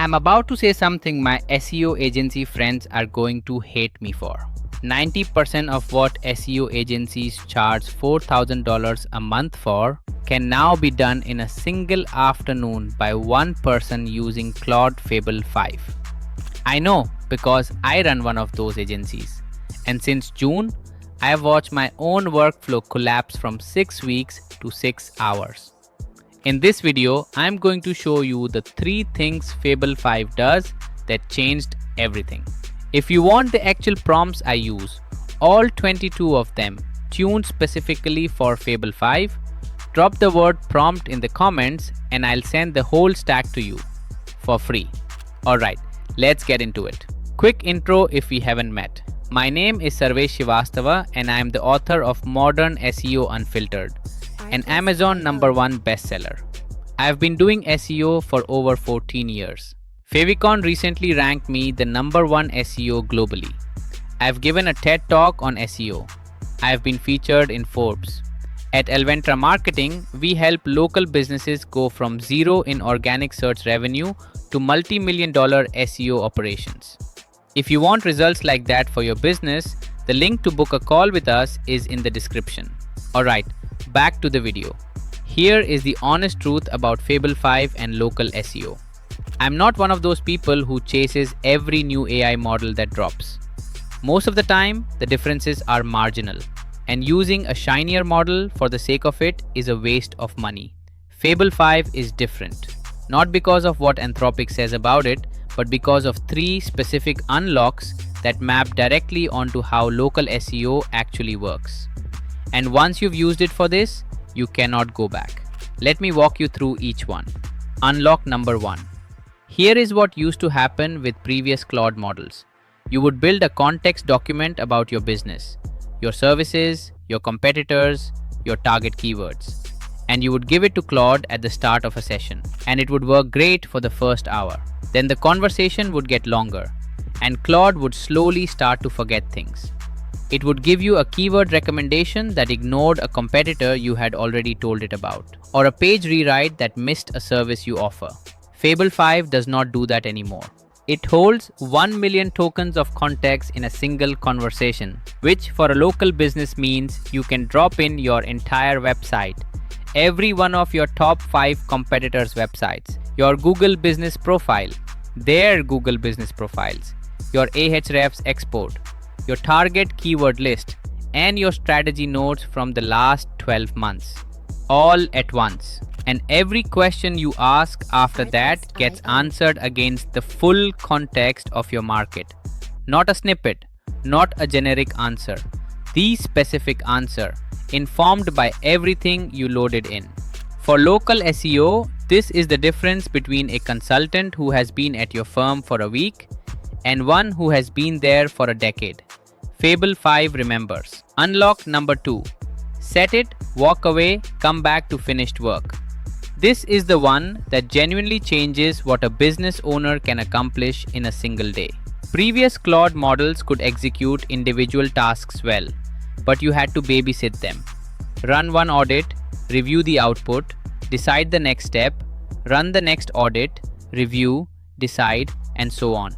I'm about to say something my SEO agency friends are going to hate me for. 90% of what SEO agencies charge $4,000 a month for can now be done in a single afternoon by one person using Claude Fable 5. I know because I run one of those agencies. And since June, I have watched my own workflow collapse from 6 weeks to 6 hours. In this video, I'm going to show you the 3 things Fable 5 does that changed everything. If you want the actual prompts I use, all 22 of them tuned specifically for Fable 5, drop the word prompt in the comments and I'll send the whole stack to you for free. Alright, let's get into it. Quick intro if we haven't met. My name is Sarvesh Srivastava and I am the author of Modern SEO Unfiltered, an Amazon #1 bestseller. I have been doing SEO for over 14 years. Favicon recently ranked me the #1 SEO globally. I have given a TED Talk on SEO. I have been featured in Forbes. At Elventra Marketing, we help local businesses go from zero in organic search revenue to multi-million-dollar SEO operations. If you want results like that for your business, the link to book a call with us is in the description. Alright, back to the video. Here is the honest truth about Fable 5 and local SEO. I'm not one of those people who chases every new AI model that drops. Most of the time, the differences are marginal, and using a shinier model for the sake of it is a waste of money. Fable 5 is different, not because of what Anthropic says about it, but because of 3 specific unlocks that map directly onto how local SEO actually works. And once you've used it for this, you cannot go back. Let me walk you through each one. Unlock number 1. Here is what used to happen with previous Claude models. You would build a context document about your business, your services, your competitors, your target keywords, and you would give it to Claude at the start of a session, and it would work great for the first hour. Then the conversation would get longer, and Claude would slowly start to forget things. It would give you a keyword recommendation that ignored a competitor you had already told it about, or a page rewrite that missed a service you offer. Fable 5 does not do that anymore. It holds 1 million tokens of context in a single conversation, which for a local business means you can drop in your entire website, every one of your top 5 competitors' websites, your Google business profile, their Google business profiles, your Ahrefs export, your target keyword list, and your strategy notes from the last 12 months, all at once. And every question you ask after that gets answered against the full context of your market. Not a snippet, not a generic answer. The specific answer, informed by everything you loaded in. For local SEO, this is the difference between a consultant who has been at your firm for a week and one who has been there for a decade. Fable 5 remembers. Unlock number 2. Set it, walk away, come back to finished work. This is the one that genuinely changes what a business owner can accomplish in a single day. Previous Claude models could execute individual tasks well, but you had to babysit them. Run one audit, review the output, decide the next step, run the next audit, review, decide, and so on.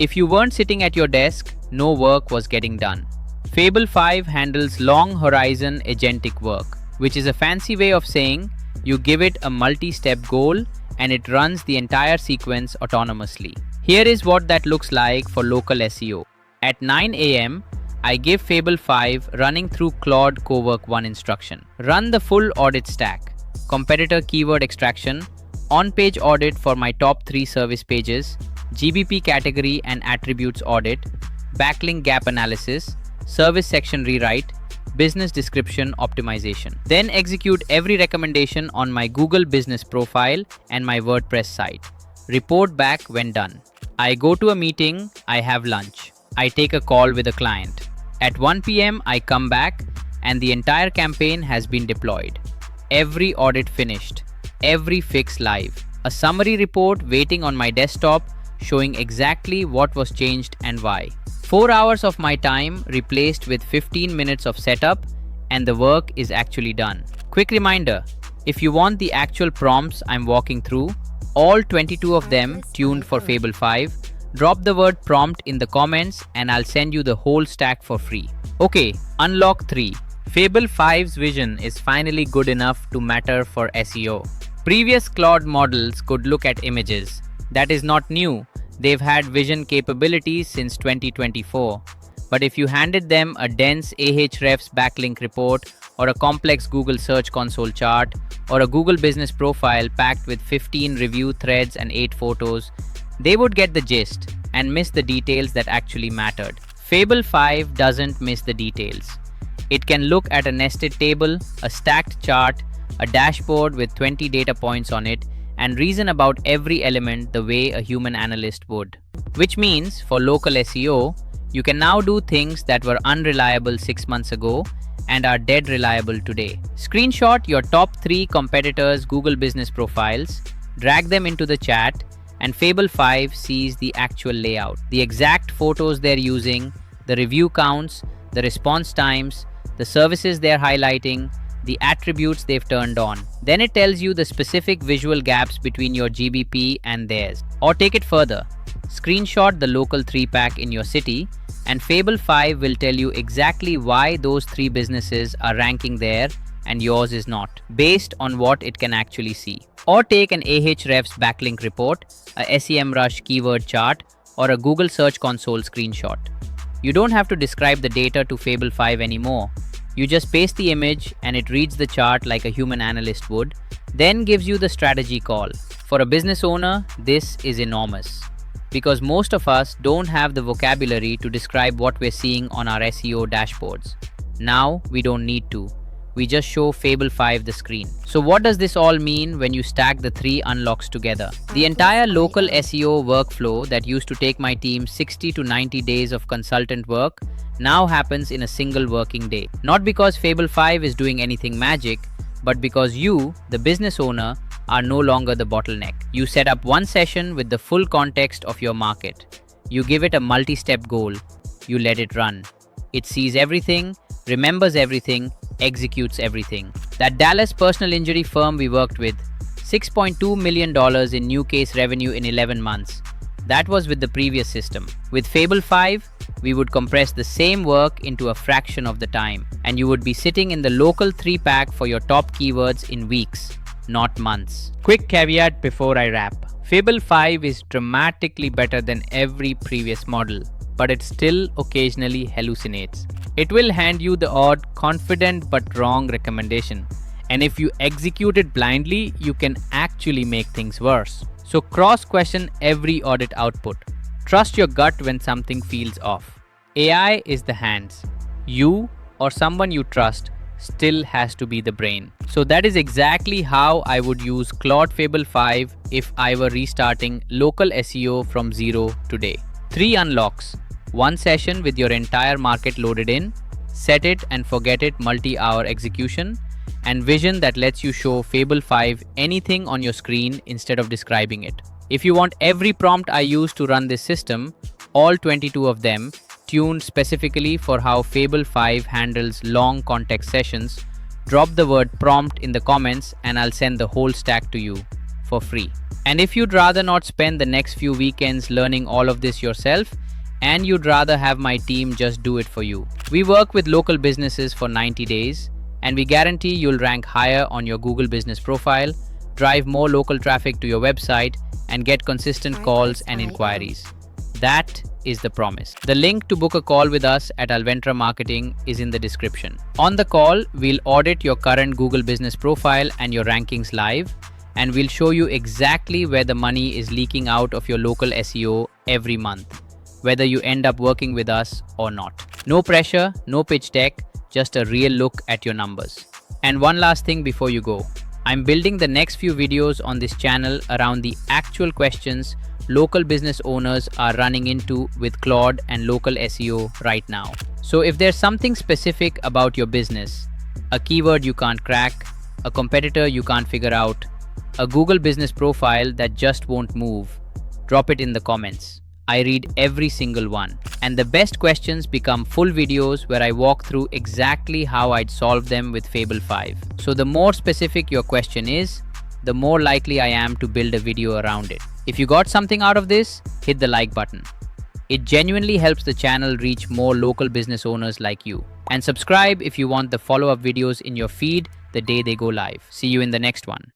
If you weren't sitting at your desk, no work was getting done. Fable 5 handles long horizon agentic work, which is a fancy way of saying you give it a multi-step goal and it runs the entire sequence autonomously. Here is what that looks like for local SEO. At 9 AM, I give Fable 5 running through Claude Cowork 1 instruction. Run the full audit stack. Competitor keyword extraction, on-page audit for my top 3 service pages, GBP category and attributes audit, backlink gap analysis, service section rewrite, business description optimization. Then execute every recommendation on my Google business profile and my WordPress site. Report back when done. I go to a meeting, I have lunch. I take a call with a client. At 1 PM, I come back and the entire campaign has been deployed. Every audit finished, every fix live. A summary report waiting on my desktop showing exactly what was changed and why. 4 hours of my time replaced with 15 minutes of setup and the work is actually done. Quick reminder, if you want the actual prompts I'm walking through, all 22 of them tuned for Fable 5. Drop the word prompt in the comments and I'll send you the whole stack for free. Okay, unlock 3. Fable 5's vision is finally good enough to matter for SEO. Previous Claude models could look at images. That is not new. They've had vision capabilities since 2024. But if you handed them a dense Ahrefs backlink report or a complex Google Search Console chart or a Google Business Profile packed with 15 review threads and 8 photos, they would get the gist and miss the details that actually mattered. Fable 5 doesn't miss the details. It can look at a nested table, a stacked chart, a dashboard with 20 data points on it, and reason about every element the way a human analyst would. Which means, for local SEO, you can now do things that were unreliable 6 months ago and are dead reliable today. Screenshot your top 3 competitors' Google Business Profiles, drag them into the chat, and Fable 5 sees the actual layout, the exact photos they're using, the review counts, the response times, the services they're highlighting, the attributes they've turned on. Then it tells you the specific visual gaps between your GBP and theirs. Or take it further. Screenshot the local 3-pack in your city, and Fable 5 will tell you exactly why those 3 businesses are ranking there and yours is not, based on what it can actually see. Or take an Ahrefs backlink report, a SEMrush keyword chart, or a Google Search Console screenshot. You don't have to describe the data to Fable 5 anymore. You just paste the image and it reads the chart like a human analyst would, then gives you the strategy call. For a business owner, this is enormous, because most of us don't have the vocabulary to describe what we're seeing on our SEO dashboards. Now we don't need to. We just show Fable 5 the screen. So what does this all mean when you stack the 3 unlocks together? The entire local SEO workflow that used to take my team 60 to 90 days of consultant work now happens in a single working day. Not because Fable 5 is doing anything magic, but because you, the business owner, are no longer the bottleneck. You set up one session with the full context of your market. You give it a multi-step goal. You let it run. It sees everything, remembers everything, executes everything. That Dallas personal injury firm we worked with, $6.2 million in new case revenue in 11 months. That was with the previous system. With Fable 5, we would compress the same work into a fraction of the time, and you would be sitting in the local 3-pack for your top keywords in weeks, not months. Quick caveat before I wrap. Fable 5 is dramatically better than every previous model, but it still occasionally hallucinates. It will hand you the odd confident but wrong recommendation, and if you execute it blindly, you can actually make things worse. So cross-question every audit output. Trust your gut when something feels off. AI is the hands. You or someone you trust still has to be the brain. So that is exactly how I would use Claude Fable 5 if I were restarting local SEO from zero today. 3 unlocks. 1 session with your entire market loaded in, set it and forget it multi-hour execution, and vision that lets you show Fable 5 anything on your screen instead of describing it. If you want every prompt I use to run this system, all 22 of them, tuned specifically for how Fable 5 handles long context sessions, drop the word prompt in the comments and I'll send the whole stack to you for free. And if you'd rather not spend the next few weekends learning all of this yourself, and you'd rather have my team just do it for you, we work with local businesses for 90 days, and we guarantee you'll rank higher on your Google Business Profile, drive more local traffic to your website, and get consistent calls and inquiries. That is the promise. The link to book a call with us at Alventra Marketing is in the description. On the call, we'll audit your current Google Business Profile and your rankings live, and we'll show you exactly where the money is leaking out of your local SEO every month, whether you end up working with us or not. No pressure, no pitch deck, just a real look at your numbers. And one last thing before you go. I'm building the next few videos on this channel around the actual questions local business owners are running into with Claude and local SEO right now. So if there's something specific about your business, a keyword you can't crack, a competitor you can't figure out, a Google Business Profile that just won't move, drop it in the comments. I read every single one. And the best questions become full videos where I walk through exactly how I'd solve them with Fable 5. So the more specific your question is, the more likely I am to build a video around it. If you got something out of this, hit the like button. It genuinely helps the channel reach more local business owners like you. And subscribe if you want the follow-up videos in your feed the day they go live. See you in the next one.